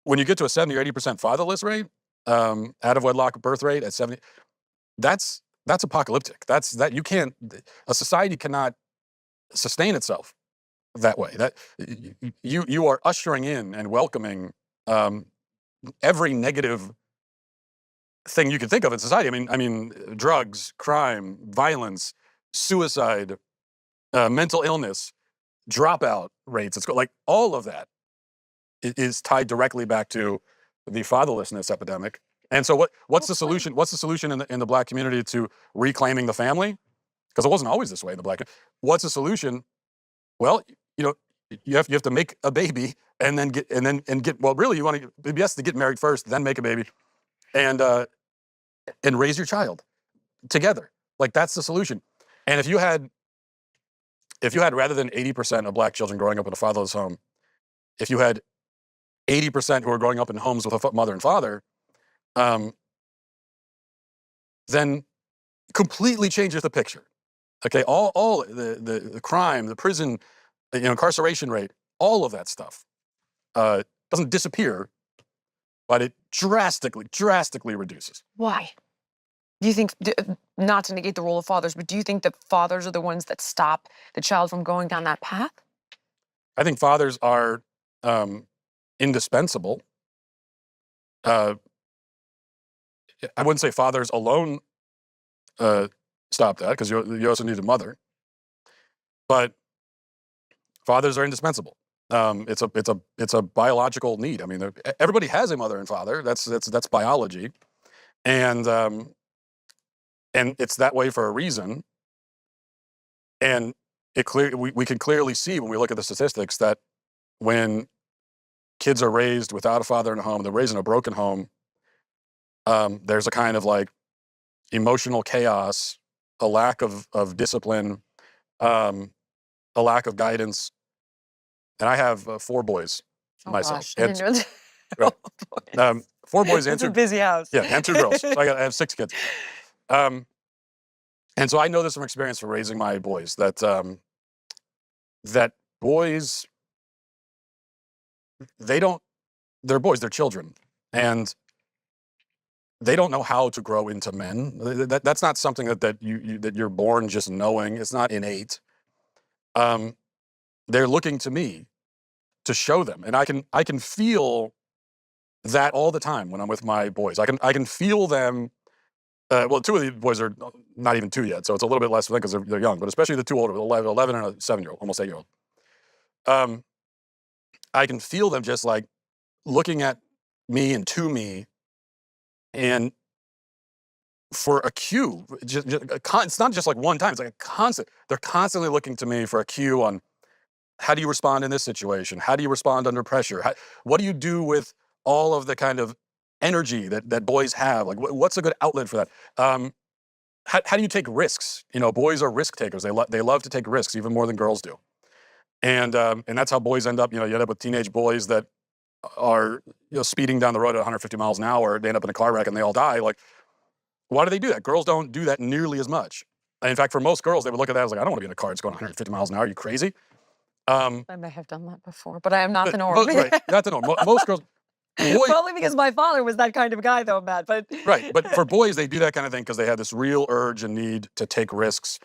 when you get to a 70 or 80% fatherless rate, out of wedlock birth rate at 70, that's apocalyptic. That you can't, a society cannot sustain itself that way. That you are ushering in and welcoming every negative thing you can think of in society. I mean, drugs, crime, violence, suicide, mental illness, dropout rates. It's like all of that is tied directly back to the fatherlessness epidemic. And so, what's the solution? What's the solution in the Black community to reclaiming the family? Because it wasn't always this way in the Black. What's the solution? Well, you know, you have to make a baby and then get. Well, really, you want to yes to get married first, then make a baby, and raise your child together. Like that's the solution. And if you had rather than 80% of Black children growing up in a fatherless home, if you had 80% who are growing up in homes with a mother and father, then completely changes the picture. Okay, all the crime, the prison, incarceration rate, all of that stuff doesn't disappear, but it drastically reduces. Why? Do you think, not to negate the role of fathers, but do you think that fathers are the ones that stop the child from going down that path? I think fathers are indispensable. I wouldn't say fathers alone stop that, because you also need a mother. But fathers are indispensable. It's a biological need. I mean, everybody has a mother and father. That's biology, and it's that way for a reason. And we can clearly see when we look at the statistics that when kids are raised without a father in a home, they're raised in a broken home. There's a kind of like emotional chaos, a lack of discipline, a lack of guidance. And I have 4 boys myself. Gosh, And, right. 4 boys and it's a busy house. Yeah, and 2 girls. So I have 6 kids. And so I know this from experience for raising my boys, that that boys, they're boys, they're children, and they don't know how to grow into men. That's not something that you're born just knowing. It's not innate. They're looking to me to show them, and I can feel that all the time when I'm with my boys. I can feel them. Well, 2 of the boys are not even 2 yet, so it's a little bit less for them because they're young. But especially the 2 older, 11 and a 7-year-old, almost 8-year-old. I can feel them just like looking at me and to me, and for a cue. It's not just like one time. It's like a constant. They're constantly looking to me for a cue on how do you respond in this situation? How do you respond under pressure? What do you do with all of the kind of energy that boys have? Like, what's a good outlet for that? How do you take risks? Boys are risk takers. They love to take risks even more than girls do. And that's how boys end up. You end up with teenage boys that are speeding down the road at 150 miles an hour. They end up in a car wreck and they all die. Like, why do they do that? Girls don't do that nearly as much. And in fact, for most girls, they would look at that as like, I don't want to be in a car that's going 150 miles an hour. Are you crazy? I may have done that before, but I am not the norm. Right, not the norm. Most girls. Only because my father was that kind of guy, though, Matt. But right, but for boys, they do that kind of thing because they have this real urge and need to take risks.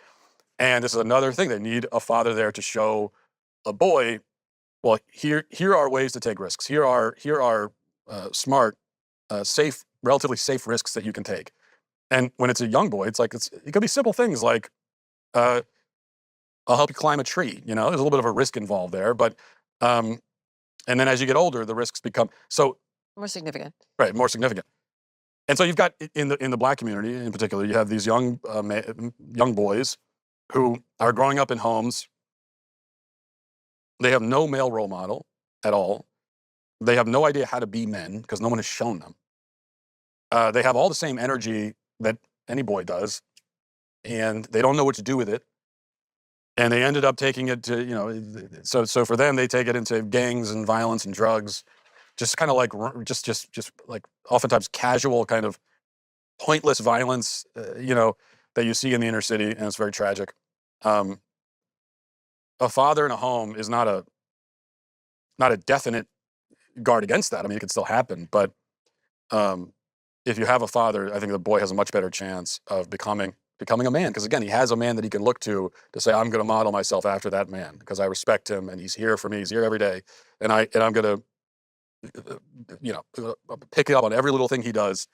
And this is another thing. They need a father there to show a boy, well, here are ways to take risks. Here are smart, safe, relatively safe risks that you can take. And when it's a young boy, it could be simple things like, I'll help you climb a tree. There's a little bit of a risk involved there, but and then as you get older, the risks become more significant. Right, more significant. And so you've got in the Black community in particular, you have these young boys who are growing up in homes. They have no male role model at all. They have no idea how to be men because no one has shown them. They have all the same energy that any boy does, and they don't know what to do with it. And they ended up taking it to, so for them, they take it into gangs and violence and drugs, just kind of like, just like oftentimes casual kind of pointless violence, that you see in the inner city, and it's very tragic. A father in a home is not a definite guard against that. I mean, it could still happen, but if you have a father, I think the boy has a much better chance of becoming a man, because again, he has a man that he can look to say, I'm going to model myself after that man because I respect him and he's here for me. He's here every day, and I'm going to pick it up on every little thing he does.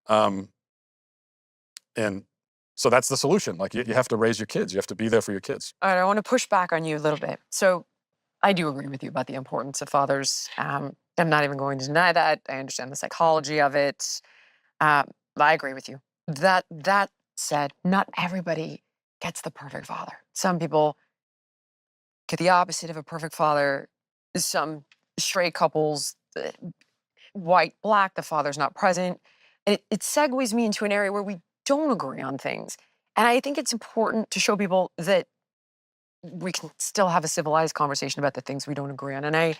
And so that's the solution. Like you have to raise your kids. You have to be there for your kids. All right, I want to push back on you a little bit. So I do agree with you about the importance of fathers. I'm not even going to deny that. I understand the psychology of it. I agree with you. That said, not everybody gets the perfect father. Some people get the opposite of a perfect father. Some straight couples, white, black, the father's not present. And it segues me into an area where we don't agree on things. And I think it's important to show people that we can still have a civilized conversation about the things we don't agree on. And I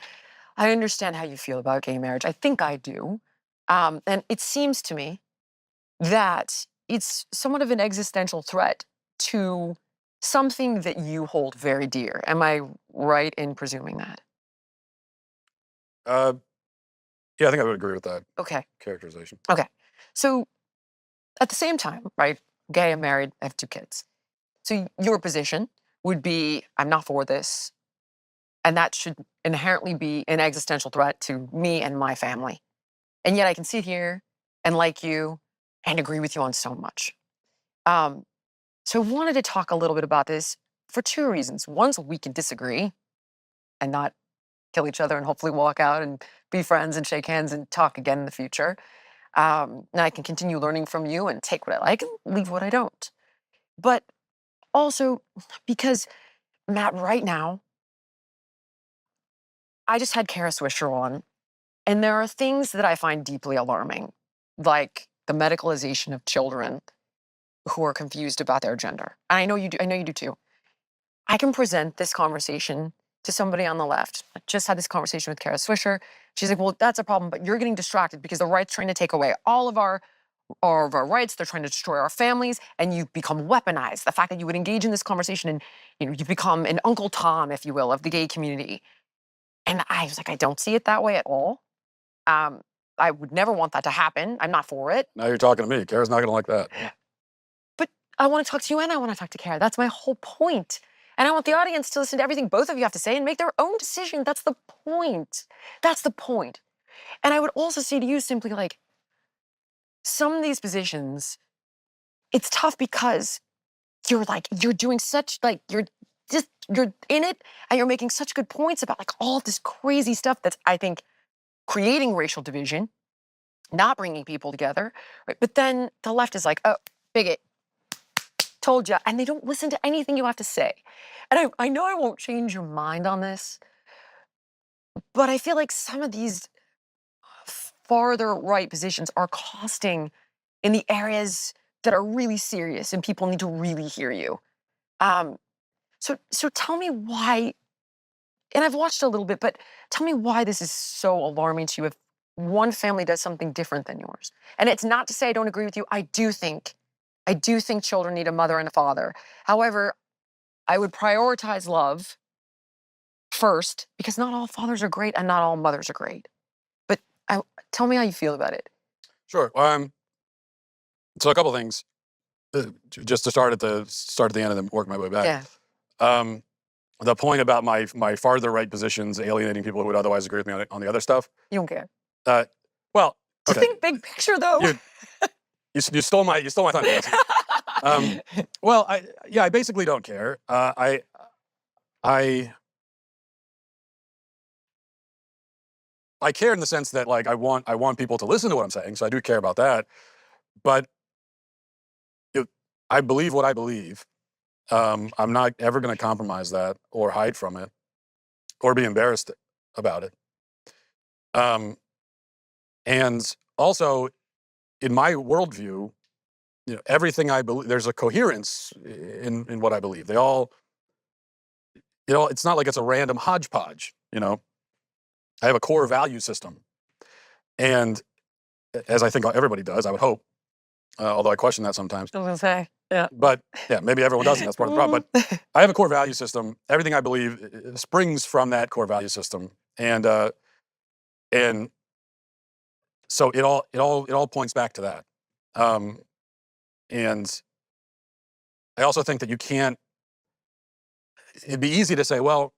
understand how you feel about gay marriage. I think I do. And it seems to me that it's somewhat of an existential threat to something that you hold very dear. Am I right in presuming that? Yeah, I think I would agree with that Okay. characterization. Okay. So at the same time, right? Gay, I'm married, I have 2 kids. So your position would be, I'm not for this. And that should inherently be an existential threat to me and my family. And yet I can sit here and like you and agree with you on so much. So I wanted to talk a little bit about this for 2 reasons. One, so we can disagree and not kill each other and hopefully walk out and be friends and shake hands and talk again in the future. And I can continue learning from you and take what I like and leave what I don't. But also because, Matt, right now, I just had Kara Swisher on, and there are things that I find deeply alarming, like the medicalization of children who are confused about their gender. And I know you do. I know you do too. I can present this conversation to somebody on the left. I just had this conversation with Kara Swisher. She's like, well, that's a problem, but you're getting distracted because the right's trying to take away all of our rights. They're trying to destroy our families, and you become weaponized. The fact that you would engage in this conversation and you become an Uncle Tom, if you will, of the gay community. And I was like, I don't see it that way at all. I would never want that to happen. I'm not for it. Now you're talking to me. Kara's not going to like that. But I want to talk to you and I want to talk to Kara. That's my whole point. And I want the audience to listen to everything both of you have to say and make their own decision. That's the point. That's the point. And I would also say to you simply like, some of these positions, it's tough because you're doing such, like, you're in it and you're making such good points about like all of this crazy stuff that's, I think, creating racial division, not bringing people together, right? But then the left is like, oh, bigot, told you, and they don't listen to anything you have to say. And I know I won't change your mind on this, but I feel like some of these farther right positions are costing in the areas that are really serious and people need to really hear you. So tell me why, and I've watched a little bit, but tell me why this is so alarming to you if one family does something different than yours. And it's not to say I don't agree with you. I do think children need a mother and a father. However, I would prioritize love first because not all fathers are great and not all mothers are great. But tell me how you feel about it. Sure. So a couple things, just to start at the end and then work my way back. Yeah. The point about my farther right positions alienating people who would otherwise agree with me on the other stuff. You don't care. Well, To okay. think big picture though. You stole my thunder. Well, I basically don't care. I care in the sense that like I want people to listen to what I'm saying, so I do care about that. But I believe what I believe. I'm not ever going to compromise that or hide from it or be embarrassed about it. And also, in my worldview, everything I believe, there's a coherence in what I believe. They all, it's not like it's a random hodgepodge. I have a core value system, and as I think everybody does, I would hope, although I question that sometimes. I was gonna say, yeah. But yeah, maybe everyone doesn't. That's part of the problem. But I have a core value system. Everything I believe springs from that core value system, and And so it all points back to that. And I also think that it'd be easy to say, well,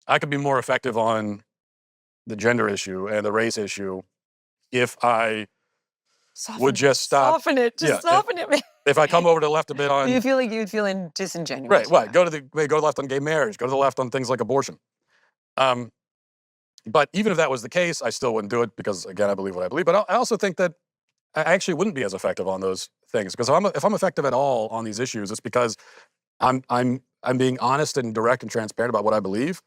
I could be more effective on the gender issue and the race issue if I would just stop. Soften it. Just soften it, man. If I come over to the left a bit on. You feel like you'd feel disingenuous. Right. Go to the left on gay marriage. Go to the left on things like abortion. But even if that was the case, I still wouldn't do it because, again, I believe what I believe. But I also think that I actually wouldn't be as effective on those things, because if I'm effective at all on these issues, it's because I'm being honest and direct and transparent about what I believe.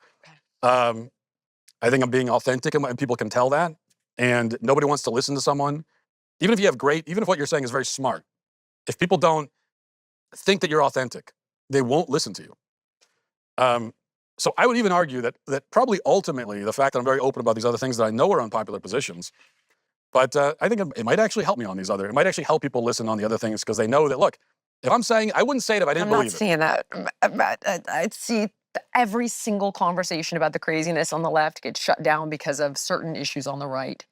I think I'm being authentic, and people can tell that. And nobody wants to listen to someone, even if what you're saying is very smart. If people don't think that you're authentic, they won't listen to you. So I would even argue that probably ultimately the fact that I'm very open about these other things that I know are unpopular positions, but I think it might actually help me on it might actually help people listen on the other things, because they know that, look, if I'm saying, I wouldn't say it if I didn't believe it. I'm not seeing that, Matt. I see every single conversation about the craziness on the left get shut down because of certain issues on the right.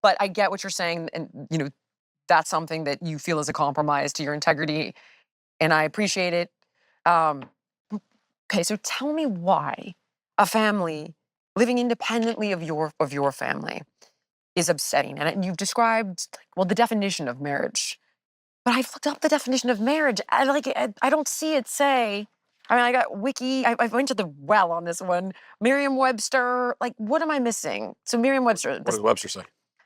But I get what you're saying, and that's something that you feel is a compromise to your integrity, and I appreciate it. Okay, so tell me why a family living independently of your family is upsetting. And you've described, well, the definition of marriage. But I've looked up the definition of marriage. I don't see it say. I mean, I got Wiki. I went to the well on this one. Merriam-Webster. Like, what am I missing? So Merriam-Webster. What does Webster say?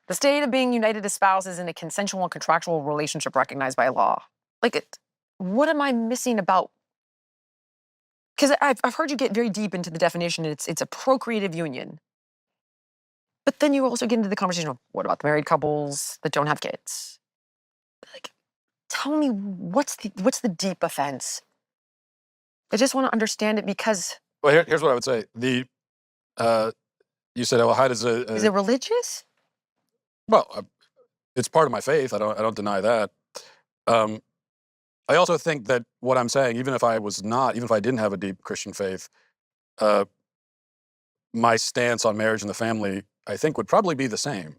The state of being united as spouses in a consensual and contractual relationship recognized by law. What am I missing about? Because I've heard you get very deep into the definition. It's a procreative union. But then you also get into the conversation of, what about the married couples that don't have kids? Tell me, what's the deep offense? I just want to understand it, because. Well, here's what I would say. You said, well, how does is it religious? Well, it's part of my faith. I don't deny that. I also think that what I'm saying, even if I didn't have a deep Christian faith, my stance on marriage and the family, I think, would probably be the same.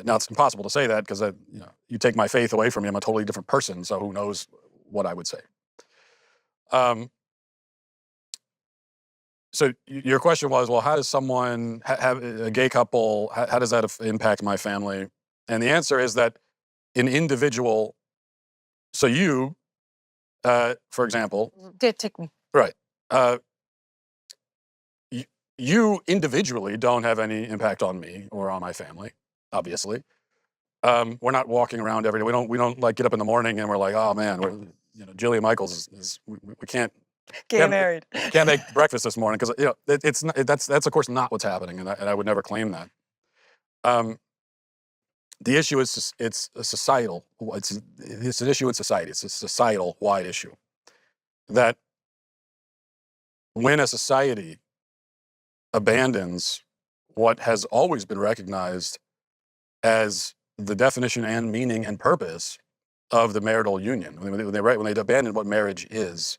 Now, it's impossible to say that, because you take my faith away from me, I'm a totally different person. So who knows what I would say. So your question was, well, how does someone have a gay couple? How does that impact my family? And the answer is that an individual. So you, for example, Did take me right? You individually don't have any impact on me or on my family. Obviously, we're not walking around every day. We don't like get up in the morning and we're like, oh man, Jillian Michaels is we can't. married. Can't make breakfast this morning, because it's not, that's of course not what's happening, and I would never claim that. The issue is it's a societal. It's an issue in society. It's a societal wide issue that when a society abandons what has always been recognized as the definition and meaning and purpose of the marital union, when they abandon what marriage is.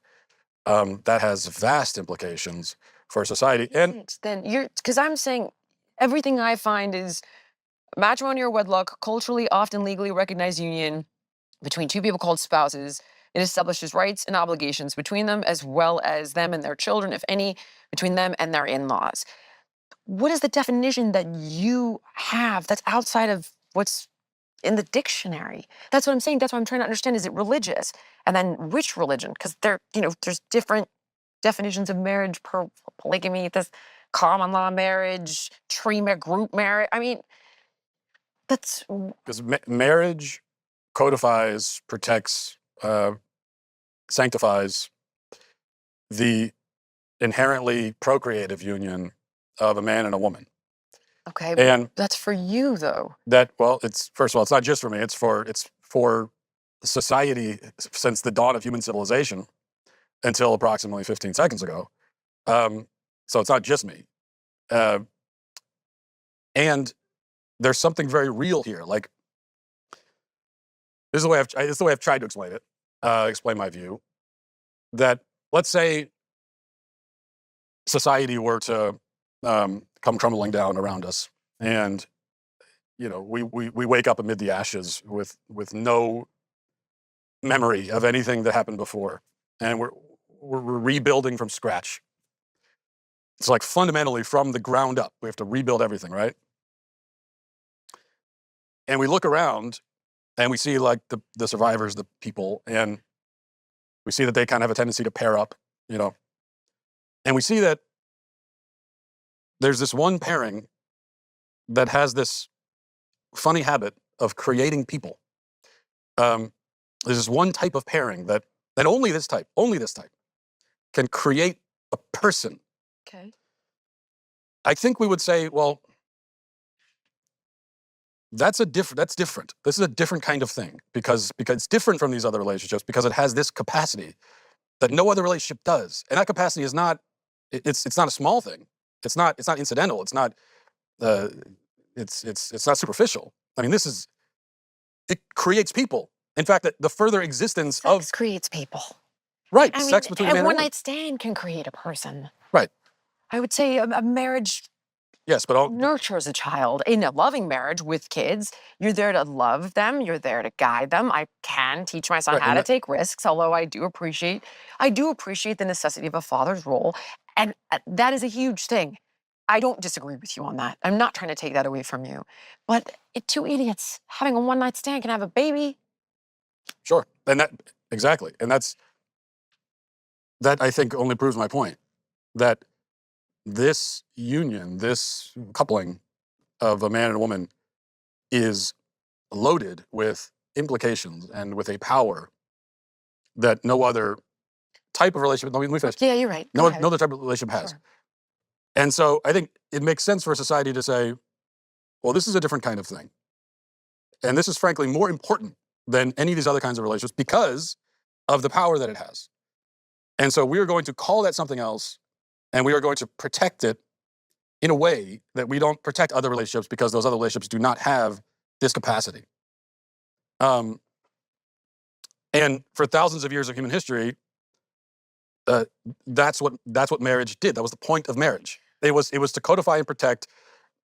That has vast implications for society. And then because I'm saying everything I find is matrimony or wedlock, culturally, often legally recognized union between two people called spouses. It establishes rights and obligations between them, as well as them and their children, if any, between them and their in-laws. What is the definition that you have that's outside of what's in the dictionary? That's what I'm saying. That's what I'm trying to understand. Is it religious? And then which religion? Because there's different definitions of marriage per polygamy. There's common law marriage, group marriage. I mean, that's because marriage codifies, protects, sanctifies the inherently procreative union of a man and a woman. okay. And that's for you, though. It's first of all, it's not just for me. It's for society since the dawn of human civilization until approximately 15 seconds ago. So it's not just me. And there's something very real here. Like, this is the way I've tried to explain it. Explain my view. That let's say society were to come crumbling down around us, and we wake up amid the ashes with no memory of anything that happened before, and we're rebuilding from scratch. It's like fundamentally from the ground up. We have to rebuild everything, right? And we look around and we see like the survivors, the people, and we see that they kind of have a tendency to pair up, and we see that there's this one pairing that has this funny habit of creating people. There's this one type of pairing that only this type can create a person. Okay. I think we would say, well, that's different. This is a different kind of thing because it's different from these other relationships because it has this capacity that no other relationship does. And that capacity is not, it's not a small thing. It's not incidental. It's not, it's not superficial. I mean, it creates people. In fact, the further existence Sex creates people. Right, I sex mean, between a man a and a woman. one-night stand can create a person. Right. I would say a marriage Yes, but nurtures a child. In a loving marriage with kids, you're there to love them. You're there to guide them. I can teach my son Right, how and to take risks, although I do appreciate the necessity of a father's role. And that is a huge thing. I don't disagree with you on that. I'm not trying to take that away from you. But two idiots having a one-night stand can have a baby. Sure, and exactly, and that I think only proves my point that this union, this coupling of a man and a woman is loaded with implications and with a power that no other type of relationship, let me finish. Yeah, you're right. No other type of relationship has. Sure. And so I think it makes sense for society to say, well, this is a different kind of thing. And this is frankly more important than any of these other kinds of relationships because of the power that it has. And so we are going to call that something else, and we are going to protect it in a way that we don't protect other relationships because those other relationships do not have this capacity. And for thousands of years of human history, that's what marriage did. That was the point of marriage. It was to codify and protect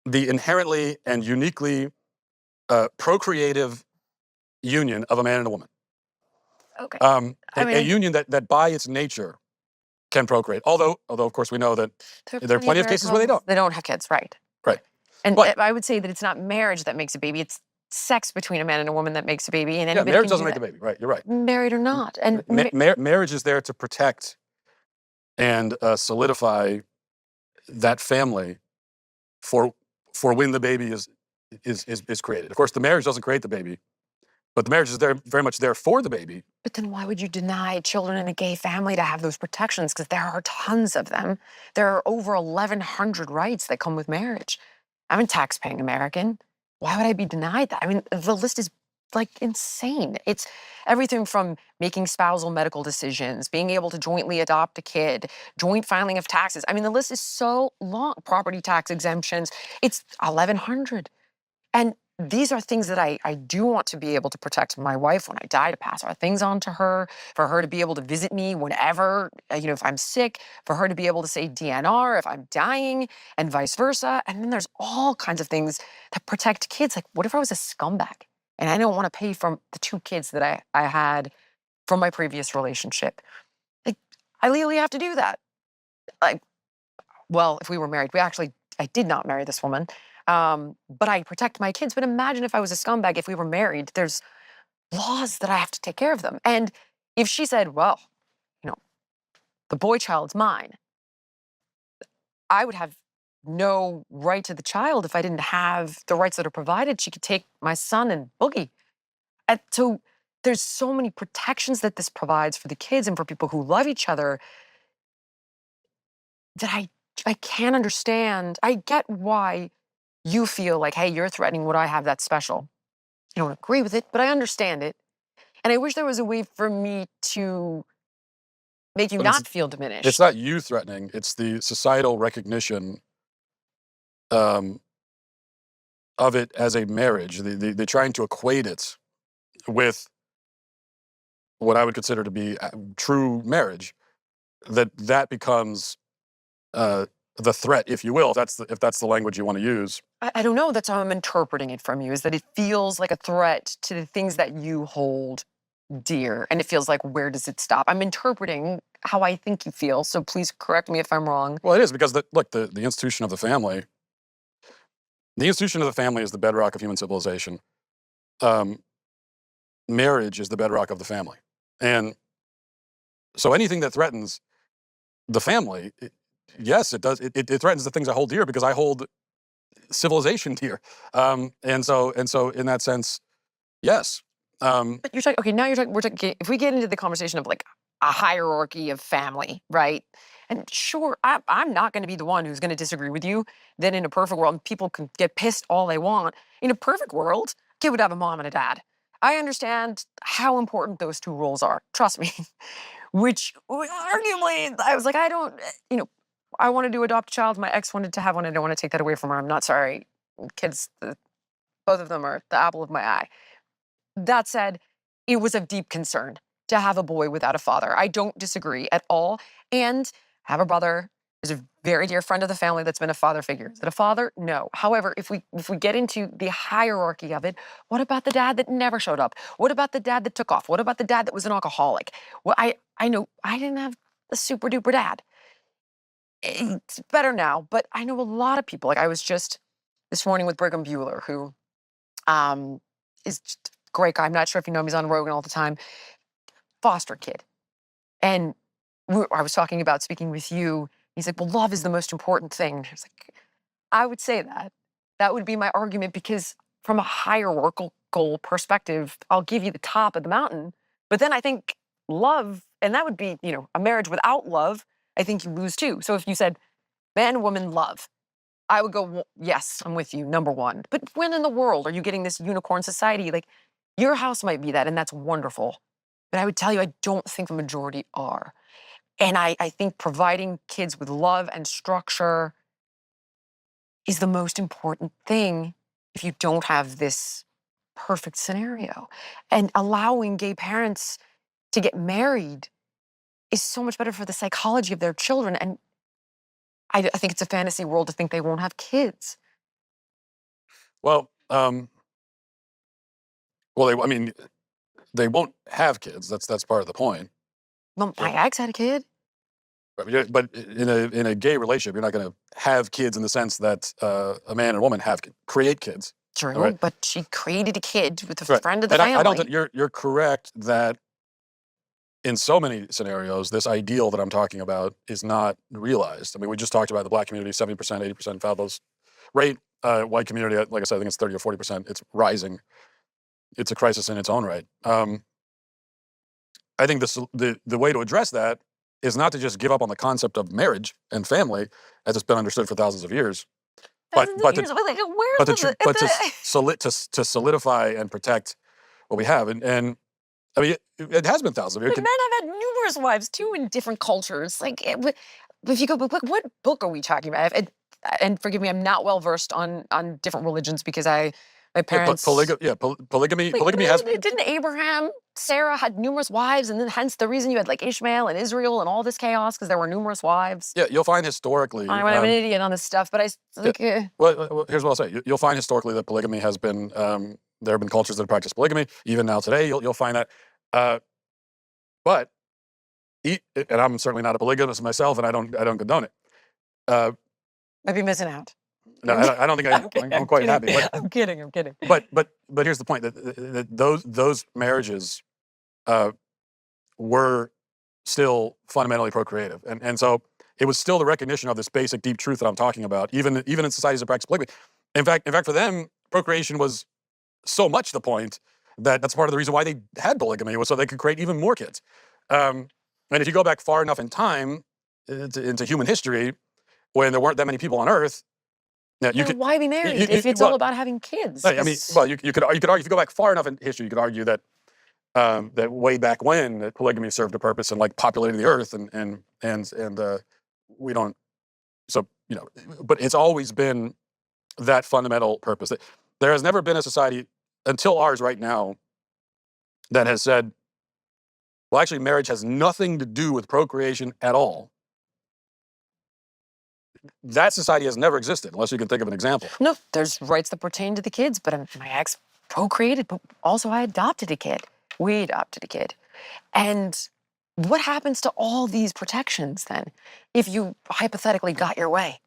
the inherently and uniquely procreative union of a man and a woman. Okay. A union that by its nature can procreate. Although of course we know that there are plenty of cases where they don't. They don't have kids, right? Right. And But I would say that it's not marriage that makes a baby. It's sex between a man and a woman that makes a baby. And anybody marriage can doesn't do make a that, baby. Right. You're right. married or not. And Marriage is there to protect and solidify that family for when the baby is created. Of course, the marriage doesn't create the baby, but the marriage is there very much there for the baby. But then why would you deny children in a gay family to have those protections? Because there are tons of them. There are over 1,100 rights that come with marriage. I'm a tax-paying American. Why would I be denied that? I mean, the list is like insane. It's everything from making spousal medical decisions, being able to jointly adopt a kid, joint filing of taxes. I mean, the list is so long. Property tax exemptions. It's 1,100. And these are things that I do want to be able to protect my wife when I die, to pass our things on to her, for her to be able to visit me whenever, if I'm sick, for her to be able to say DNR if I'm dying, and vice versa. And then there's all kinds of things that protect kids. Like, what if I was a scumbag and I don't want to pay for the 2 kids that I had from my previous relationship? Like, I legally have to do that. Like, well, if we were married, I did not marry this woman. But I protect my kids. But imagine if I was a scumbag, if we were married, there's laws that I have to take care of them. And if she said, well, the boy child's mine, I would have no right to the child if I didn't have the rights that are provided. She could take my son and boogie. And so there's so many protections that this provides for the kids and for people who love each other that I can't understand. I get why you feel like, hey, you're threatening what I have that's special. I don't agree with it, but I understand it. And I wish there was a way for me to make you But not feel diminished. It's not you threatening, it's the societal recognition of it as a marriage. They're trying to equate it with what I would consider to be true marriage. That becomes the threat, if you will, if that's the language you want to use. I don't know. That's how I'm interpreting it from you, is that it feels like a threat to the things that you hold dear. And it feels like, where does it stop? I'm interpreting how I think you feel. So please correct me if I'm wrong. Well, it is because look, the institution of the family, is the bedrock of human civilization. Marriage is the bedrock of the family. And so anything that threatens the family, yes, it does. It threatens the things I hold dear because I hold civilization dear. And so in that sense, yes. But you're talking, okay, now we're talking, if we get into the conversation of like a hierarchy of family, right? And sure, I'm not going to be the one who's going to disagree with you. Then in a perfect world, and people can get pissed all they want. In a perfect world, kid would have a mom and a dad. I understand how important those two roles are. Trust me. Which arguably, I was like, I don't, I wanted to adopt a child. My ex wanted to have one. I don't want to take that away from her. I'm not sorry. Kids, both of them are the apple of my eye. That said, it was of deep concern to have a boy without a father. I don't disagree at all. And have a brother is a very dear friend of the family that's been a father figure. Is it a father? No. However, if we get into the hierarchy of it, what about the dad that never showed up? What about the dad that took off? What about the dad that was an alcoholic? Well, I know I didn't have a super duper dad. It's better now, but I know a lot of people. Like I was just this morning with Brigham Bueller, who is just a great guy. I'm not sure if you know him. He's on Rogan all the time. Foster kid. And I was talking about speaking with you. He's like, well, love is the most important thing. And I was like, I would say that. That would be my argument because from a hierarchical perspective, I'll give you the top of the mountain. But then I think love, and that would be, a marriage without love, I think you lose too. So if you said man, woman, love, I would go, well, yes, I'm with you, number one. But when in the world are you getting this unicorn society? Like your house might be that, and that's wonderful. But I would tell you, I don't think the majority are. And I think providing kids with love and structure is the most important thing if you don't have this perfect scenario. And allowing gay parents to get married is so much better for the psychology of their children. And I think it's a fantasy world to think they won't have kids. Well, they won't have kids. That's part of the point. Well, my ex had a kid. But in a gay relationship, you're not going to have kids in the sense that a man and a woman create kids. True, right? But she created a kid with a Right. friend of the And family. I don't think you're correct that in so many scenarios, this ideal that I'm talking about is not realized. I mean, we just talked about the black community, 70%, 80% fatherless rate. White community, like I said, I think it's 30 or 40%. It's rising. It's a crisis in its own right. I think the way to address that is not to just give up on the concept of marriage and family as it's been understood for thousands of years, but to solidify and protect what we have. And I mean, it has been thousands of years. But men have had numerous wives too in different cultures. Like, if you go, but what book are we talking about? And forgive me, I'm not well versed on different religions because my parents. Polygamy. Like, Polygamy has. Didn't Abraham, Sarah had numerous wives, and then hence the reason you had like Ishmael and Israel and all this chaos because there were numerous wives. Yeah, you'll find historically. I'm an idiot on this stuff, but Well, here's what I'll say. You'll find historically that polygamy has been. There have been cultures that practice polygamy. Even now today, you'll find that. But and I'm certainly not a polygamist myself, and I don't condone it. I'd be missing out. No, I don't think I'm quite happy. But, I'm kidding. But here's the point that those marriages were still fundamentally procreative, and so it was still the recognition of this basic deep truth that I'm talking about, even in societies that practice polygamy. In fact, for them, procreation was so much the point that's part of the reason why they had polygamy, was so they could create even more kids. And if you go back far enough in time into human history, when there weren't that many people on Earth. Now, why be married if it's all about having kids? I mean, well, you could argue, if you go back far enough in history, you could argue that that way back when that polygamy served a purpose and like populating the Earth, and we don't. So but it's always been that fundamental purpose. There has never been a society until ours right now that has said, well, actually, marriage has nothing to do with procreation at all. that society has never existed, unless you can think of an example. No, there's rights that pertain to the kids, but my ex procreated, but also I adopted a kid. We adopted a kid. And what happens to all these protections then if you hypothetically got your way?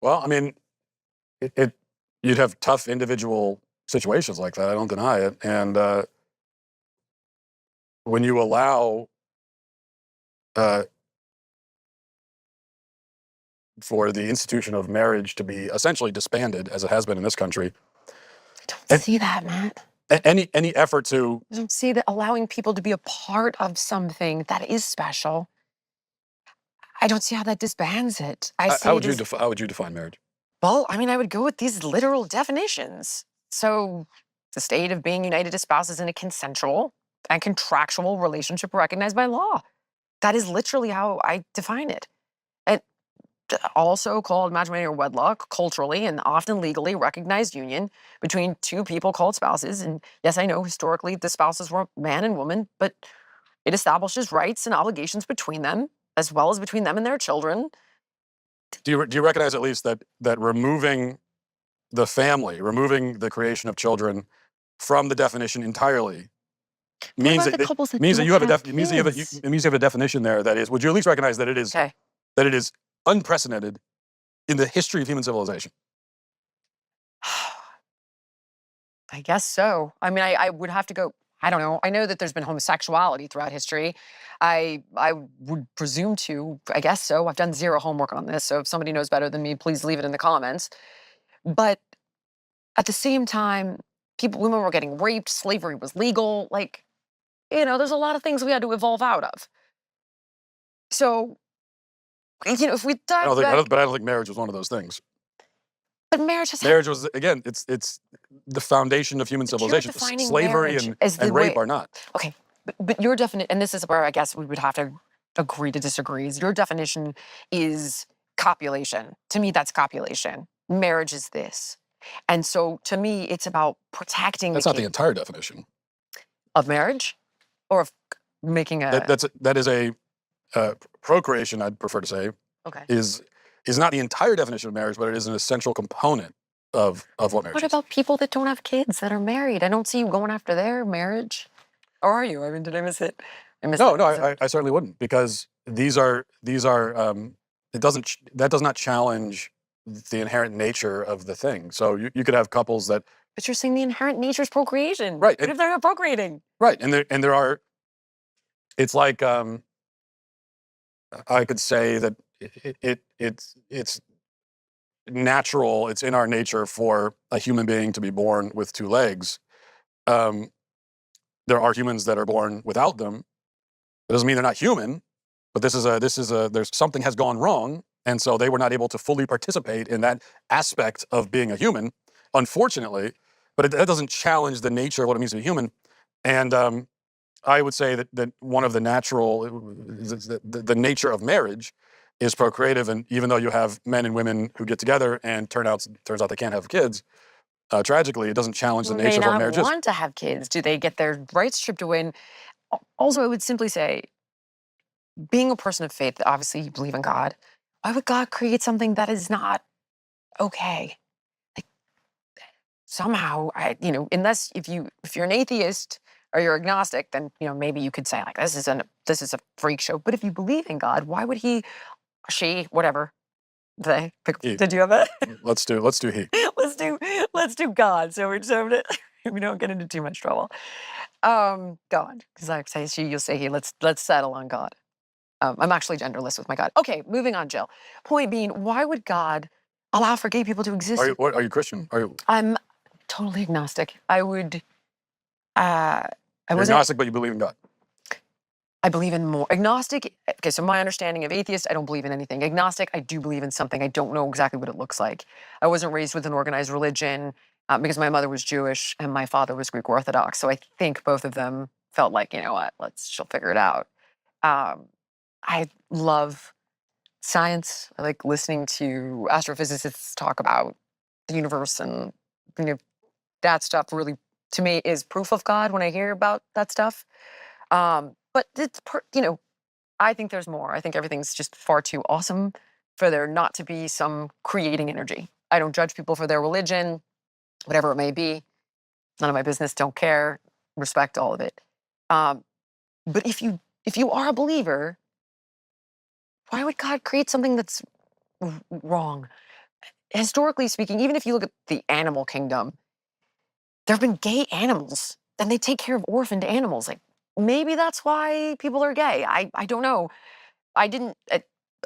Well, I mean, you'd have tough individual situations like that. I don't deny it. And when you allow uh, for the institution of marriage to be essentially disbanded, as it has been in this country, I don't and see that, Matt. any effort to I don't see that allowing people to be a part of something that is special. I don't see how that disbands it. I see how it as, how would you define marriage? well, I mean, I would go with these literal definitions. So, the state of being united as spouses in a consensual and contractual relationship recognized by law. That is literally how I define it. And also called matrimony or wedlock, culturally and often legally recognized union between two people called spouses. And yes, I know historically the spouses were man and woman, but it establishes rights and obligations between them, as well as between them and their children. Do you recognize at least that removing the family, removing the creation of children from the definition entirely What means about that the couples that means that don't you have have it means that you have kids? it means you have a definition there that is. Would you at least recognize that Okay. it is unprecedented in the history of human civilization? I guess so. I mean, I would have to go. I don't know. I know that there's been homosexuality throughout history. I would presume to. I guess so. I've done zero homework on this, so if somebody knows better than me, please leave it in the comments. But at the same time, women were getting raped. Slavery was legal. Like, there's a lot of things we had to evolve out of. So, if we dive back, But I don't think marriage was one of those things. but marriage has had. Marriage was, again, it's the foundation of human But you're civilization. defining Slavery marriage as the and rape way. are not. Okay, but your definition, and this is where I guess we would have to agree to disagree, is your definition is copulation. To me, that's copulation. Marriage is this. And so to me, it's about protecting That's the not the kid entire definition. of marriage or of making a. That is a procreation. I'd prefer to say Okay. is not the entire definition of marriage, but it is an essential component of what marriage What is. about people that don't have kids that are married? I don't see you going after their marriage. Or are you? I mean, did I miss it? I missed No, it. no, Is it- I certainly wouldn't, because that does not challenge the inherent nature of the thing. So you could have couples that But you're saying the inherent nature is procreation. right What if they're not procreating? right, and there are. It's like I could say that it's natural. It's in our nature for a human being to be born with two legs. Um, there are humans that are born without them. That doesn't mean they're not human, but this is a there's something has gone wrong, and so they were not able to fully participate in that aspect of being a human, unfortunately. But that doesn't challenge the nature of what it means to be human. And I would say that one of the natural, the nature of marriage is procreative, and even though you have men and women who get together and turns out they can't have kids, tragically, it doesn't challenge the Who may nature of what not marriage is. want to have kids. Do they get their rights stripped away? And also, I would simply say, being a person of faith, obviously you believe in God. Why would God create something that is not okay? Like somehow, unless if you're an atheist or you're agnostic, then maybe you could say like this is a freak show. But if you believe in God, why would he, she, whatever they pick? He. Did you have it? Let's do he. let's do God. So we don't get into too much trouble. God, because I say she, you'll say he. Let's settle on God. I'm actually genderless with my God. Okay, moving on, Jill. Point being, why would God allow for gay people to exist? Are you Christian? I'm totally agnostic. I would. I You're wasn't. agnostic, but you believe in God. I believe in more agnostic. Okay, so my understanding of atheist, I don't believe in anything. Agnostic, I do believe in something. I don't know exactly what it looks like. I wasn't raised with an organized religion because my mother was Jewish and my father was Greek Orthodox. So I think both of them felt like, you know what, she'll figure it out. I love science. I like listening to astrophysicists talk about the universe, and you know that stuff really, to me, is proof of God when I hear about that stuff. But it's I think there's more. I think everything's just far too awesome for there not to be some creating energy. I don't judge people for their religion, whatever it may be. None of my business. Don't care. Respect all of it. But if you are a believer, why would God create something that's wrong? Historically speaking, even if you look at the animal kingdom, there have been gay animals, and they take care of orphaned animals. Like maybe that's why people are gay. I don't know. I didn't.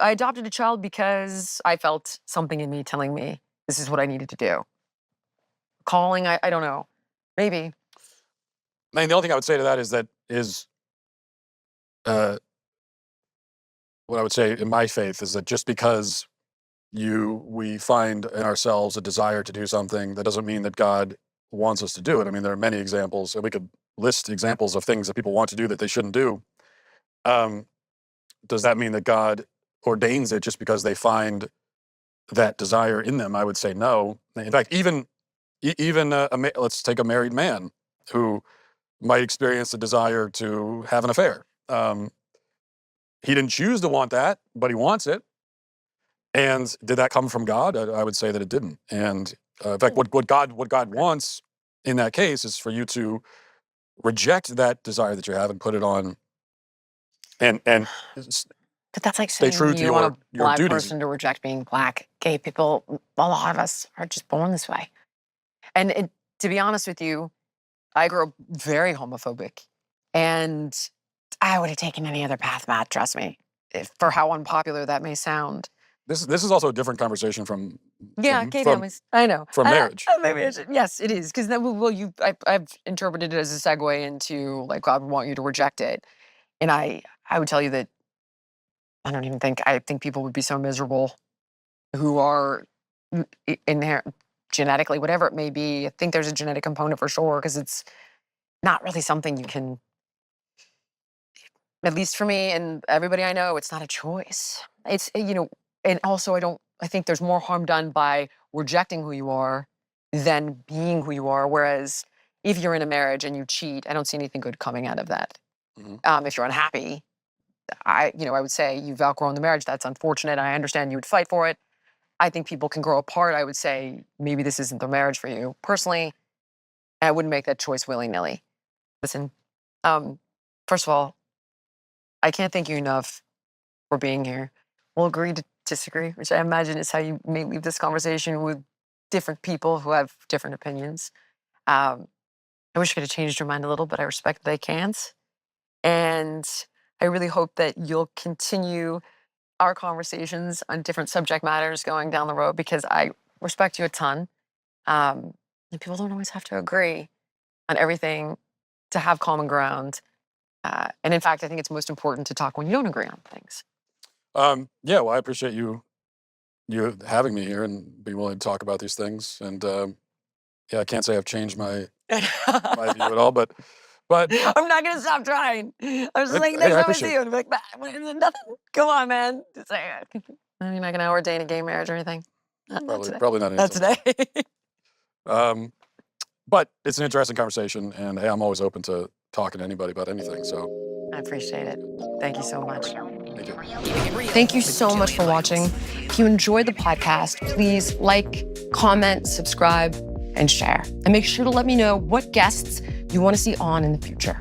I adopted a child because I felt something in me telling me this is what I needed to do. Calling, I don't know. Maybe. I mean, the only thing I would say to that is uh, what I would say in my faith is that just because we find in ourselves a desire to do something, that doesn't mean that God wants us to do it. I mean, there are many examples, and we could list examples of things that people want to do that they shouldn't do. Does that mean that God ordains it just because they find that desire in them? I would say no. In fact, even let's take a married man who might experience the desire to have an affair. He didn't choose to want that, but he wants it. And did that come from God? I would say that it didn't. And in fact, what God wants in that case is for you to reject that desire that you have and put it on, and But that's like stay saying true to you want a your black duties. person to reject being black. Gay people, a lot of us are just born this way. And to be honest with you, I grew up very homophobic, and I would have taken any other path, Matt. Trust me, for how unpopular that may sound. This is also a different conversation from Gay families. I know. from marriage. Maybe yes, it is because I've interpreted it as a segue into like God would want you to reject it, and I would tell you that I think people would be so miserable who are inherent genetically, whatever it may be. I think there's a genetic component for sure because it's not really something you can. At least for me and everybody I know, it's not a choice. It's and also I think there's more harm done by rejecting who you are than being who you are. Whereas if you're in a marriage and you cheat, I don't see anything good coming out of that. If you're unhappy, I would say you've outgrown the marriage. That's unfortunate. I understand you would fight for it. I think people can grow apart. I would say maybe this isn't the marriage for you. Personally, I wouldn't make that choice willy-nilly. Listen, first of all, I can't thank you enough for being here. We'll agree to disagree, which I imagine is how you may leave this conversation with different people who have different opinions. I wish I could have changed your mind a little, but I respect that I can't. And I really hope that you'll continue our conversations on different subject matters going down the road because I respect you a ton. And people don't always have to agree on everything to have common ground. And in fact, I think it's most important to talk when you don't agree on things. Yeah, well, I appreciate you having me here and being willing to talk about these things. And yeah, I can't say I've changed my view at all, but I'm not gonna stop trying. I'm just like, hey, next I time I appreciate see you, I'm like, nothing. Come on, man. Just say it. You're not gonna ordain a gay marriage or anything. Not today. probably not Not anytime. today. But it's an interesting conversation, and hey, I'm always open to talking to anybody about anything. So I appreciate it. Thank you so much. thank you. Thank you so much for watching. If you enjoyed the podcast, please like, comment, subscribe, and share. And make sure to let me know what guests you want to see on in the future.